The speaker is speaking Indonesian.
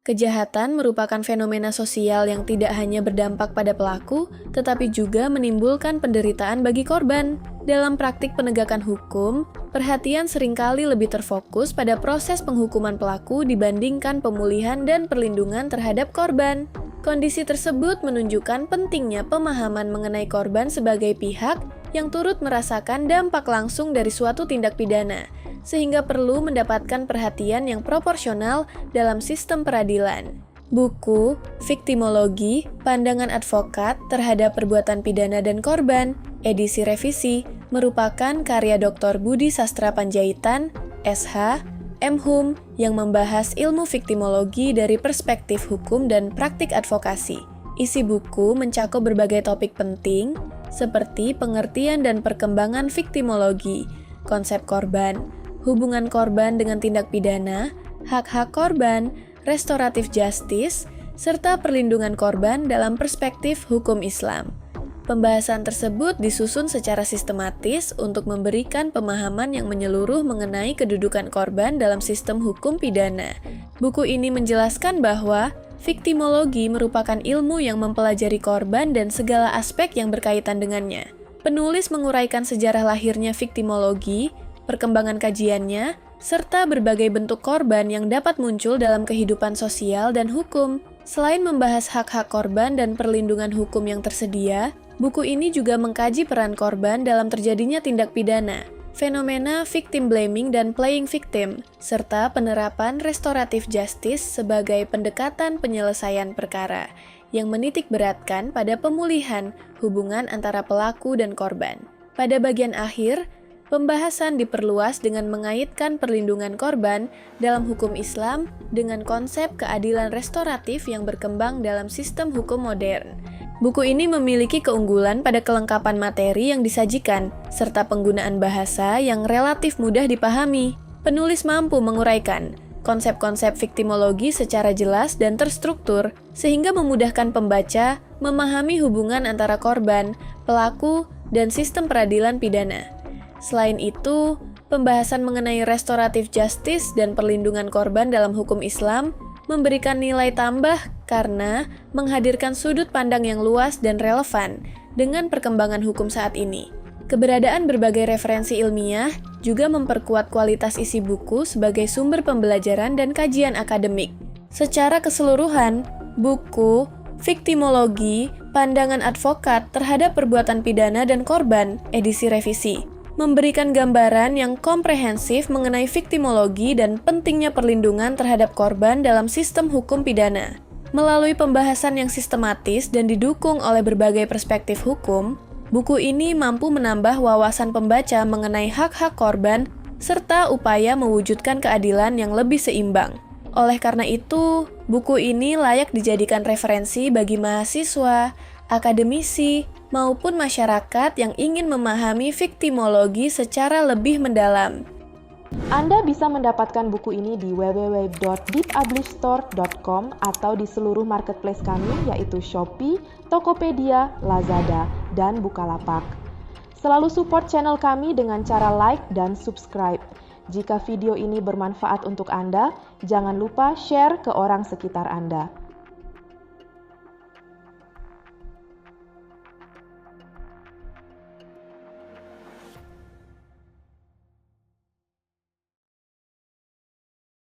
Kejahatan merupakan fenomena sosial yang tidak hanya berdampak pada pelaku, tetapi juga menimbulkan penderitaan bagi korban. Dalam praktik penegakan hukum, perhatian seringkali lebih terfokus pada proses penghukuman pelaku dibandingkan pemulihan dan perlindungan terhadap korban. Kondisi tersebut menunjukkan pentingnya pemahaman mengenai korban sebagai pihak yang turut merasakan dampak langsung dari suatu tindak pidana, sehingga perlu mendapatkan perhatian yang proporsional dalam sistem peradilan. Buku Viktimologi, Pandangan Advokat Terhadap Perbuatan Pidana dan Korban, edisi revisi, merupakan karya Dr. Budi Sastra Panjaitan, SH, M.Hum, yang membahas ilmu viktimologi dari perspektif hukum dan praktik advokasi. Isi buku mencakup berbagai topik penting, seperti pengertian dan perkembangan viktimologi, konsep korban, hubungan korban dengan tindak pidana, hak-hak korban, restoratif justice, serta perlindungan korban dalam perspektif hukum Islam. Pembahasan tersebut disusun secara sistematis untuk memberikan pemahaman yang menyeluruh mengenai kedudukan korban dalam sistem hukum pidana. Buku ini menjelaskan bahwa viktimologi merupakan ilmu yang mempelajari korban dan segala aspek yang berkaitan dengannya. Penulis menguraikan sejarah lahirnya viktimologi, perkembangan kajiannya, serta berbagai bentuk korban yang dapat muncul dalam kehidupan sosial dan hukum. Selain membahas hak-hak korban dan perlindungan hukum yang tersedia, buku ini juga mengkaji peran korban dalam terjadinya tindak pidana, fenomena victim blaming dan playing victim, serta penerapan restoratif justice sebagai pendekatan penyelesaian perkara yang menitik beratkan pada pemulihan hubungan antara pelaku dan korban. Pada bagian akhir, pembahasan diperluas dengan mengaitkan perlindungan korban dalam hukum Islam dengan konsep keadilan restoratif yang berkembang dalam sistem hukum modern. Buku ini memiliki keunggulan pada kelengkapan materi yang disajikan, serta penggunaan bahasa yang relatif mudah dipahami. Penulis mampu menguraikan konsep-konsep viktimologi secara jelas dan terstruktur, sehingga memudahkan pembaca memahami hubungan antara korban, pelaku, dan sistem peradilan pidana. Selain itu, pembahasan mengenai restoratif justice dan perlindungan korban dalam hukum Islam memberikan nilai tambah karena menghadirkan sudut pandang yang luas dan relevan dengan perkembangan hukum saat ini. Keberadaan berbagai referensi ilmiah juga memperkuat kualitas isi buku sebagai sumber pembelajaran dan kajian akademik. Secara keseluruhan, buku Viktimologi, Pandangan Advokat Terhadap Perbuatan Pidana dan Korban, edisi revisi, memberikan gambaran yang komprehensif mengenai viktimologi dan pentingnya perlindungan terhadap korban dalam sistem hukum pidana. Melalui pembahasan yang sistematis dan didukung oleh berbagai perspektif hukum, buku ini mampu menambah wawasan pembaca mengenai hak-hak korban serta upaya mewujudkan keadilan yang lebih seimbang. Oleh karena itu, buku ini layak dijadikan referensi bagi mahasiswa, akademisi, maupun masyarakat yang ingin memahami viktimologi secara lebih mendalam. Anda bisa mendapatkan buku ini di www.deepublishstore.com atau di seluruh marketplace kami yaitu Shopee, Tokopedia, Lazada, dan Bukalapak. Selalu support channel kami dengan cara like dan subscribe. Jika video ini bermanfaat untuk Anda, jangan lupa share ke orang sekitar Anda.